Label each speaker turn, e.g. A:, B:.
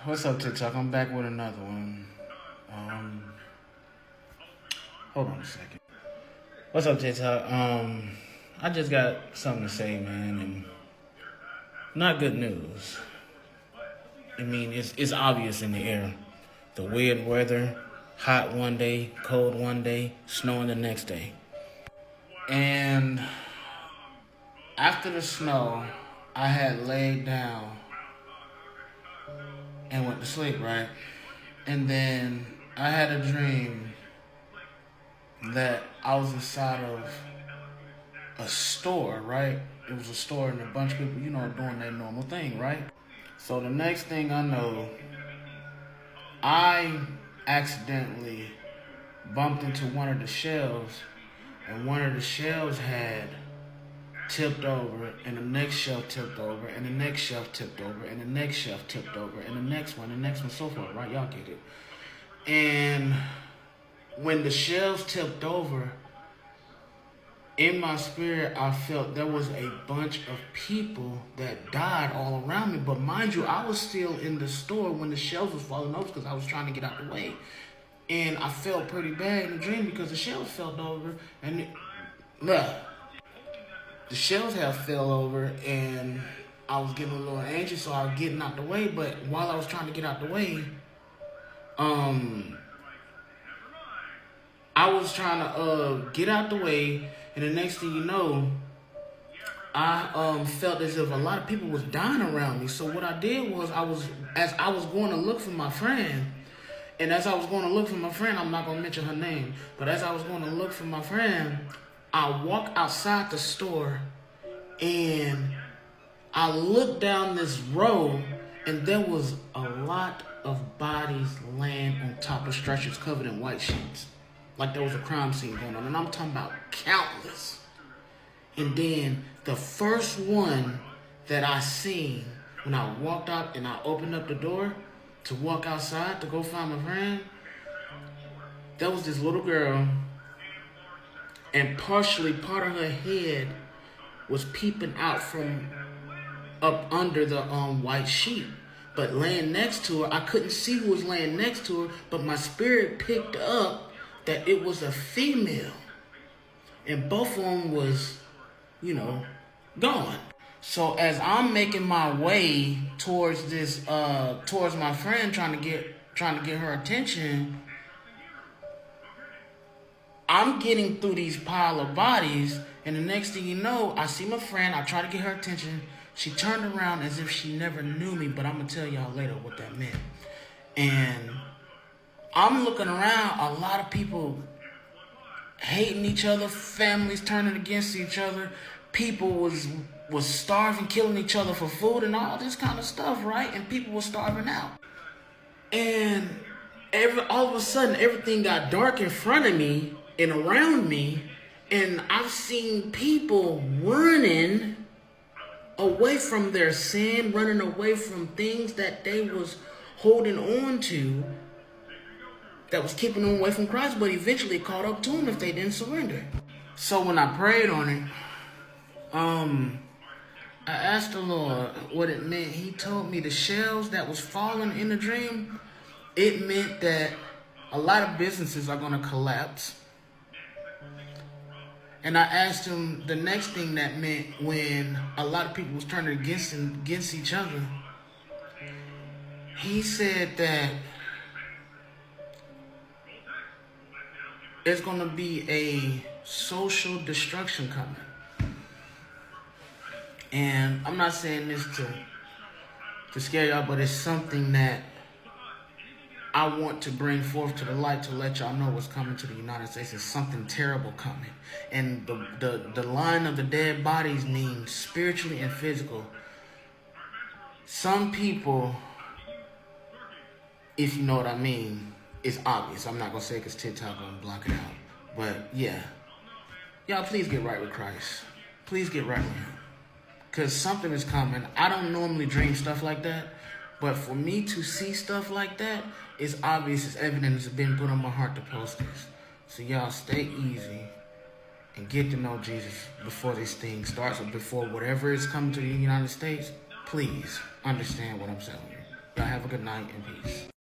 A: What's up, TikTok? I'm back with another one. Um, Hold on a second. What's up, TikTok? I just got something to say, man, and not good news. I mean, it's obvious in the air. The weird weather, hot one day, cold one day, snowing the next day. And after the snow, I had laid down and went to sleep, right? And then I had a dream that I was inside of a store, right? It was a store and a bunch of people, doing their normal thing, right? So the next thing I know, I accidentally bumped into one of the shelves, and one of the shelves had tipped over, and the next shelf tipped over, and the next shelf tipped over, and the next shelf tipped over, and the next one, so forth, right? Y'all get it. And when the shelves tipped over, in my spirit, I felt there was a bunch of people that died all around me. But mind you, I was still in the store when the shelves was falling over because I was trying to get out the way. And I felt pretty bad in the dream because the shelves fell over. And the shelves had fell over and I was getting a little anxious, so I was getting out the way. But while I was trying to get out the way, I was trying to get out the way, and the next thing you know, I felt as if a lot of people was dying around me. So what I did was as I was going to look for my friend, and as I was going to look for my friend, I'm not gonna mention her name, but as I was going to look for my friend, I walked outside the store, and I looked down this road, and there was a lot of bodies laying on top of stretchers covered in white sheets. Like there was a crime scene going on. And I'm talking about countless. And then the first one that I seen when I walked out and I opened up the door to walk outside to go find my friend, there was this little girl, and partially part of her head was peeping out from up under the white sheet. But laying next to her, I couldn't see who was laying next to her, but my spirit picked up that it was a female, and both of them was, gone. So as I'm making my way towards this, towards my friend, trying to get her attention, I'm getting through these pile of bodies, and the next thing you know, I see my friend. I try to get her attention. She turned around as if she never knew me, but I'm gonna tell y'all later what that meant. And I'm looking around, a lot of people hating each other, families turning against each other, people was starving, killing each other for food and all this kind of stuff, right? And people were starving out. And all of a sudden, everything got dark in front of me and around me, and I've seen people running away from their sin, running away from things that they was holding on to, that was keeping them away from Christ, but eventually caught up to them if they didn't surrender. So when I prayed on it, I asked the Lord what it meant. He told me the shells that was falling in the dream, it meant that a lot of businesses are going to collapse. And I asked him the next thing that meant when a lot of people was turning against each other. He said that there's going to be a social destruction coming. And I'm not saying this to scare y'all, but it's something that I want to bring forth to the light to let y'all know what's coming to the United States. Is something terrible coming. And the line of the dead bodies means spiritually and physical. Some people, if you know what I mean, it's obvious. I'm not going to say it because TikTok going to block it out. But yeah. Y'all, please get right with Christ. Please get right with him. Because something is coming. I don't normally dream stuff like that. But for me to see stuff like that, it's obvious, it's evident, it's been put on my heart to post this. So y'all stay easy and get to know Jesus before this thing starts, or before whatever is coming to the United States. Please understand what I'm telling you. Y'all have a good night and peace.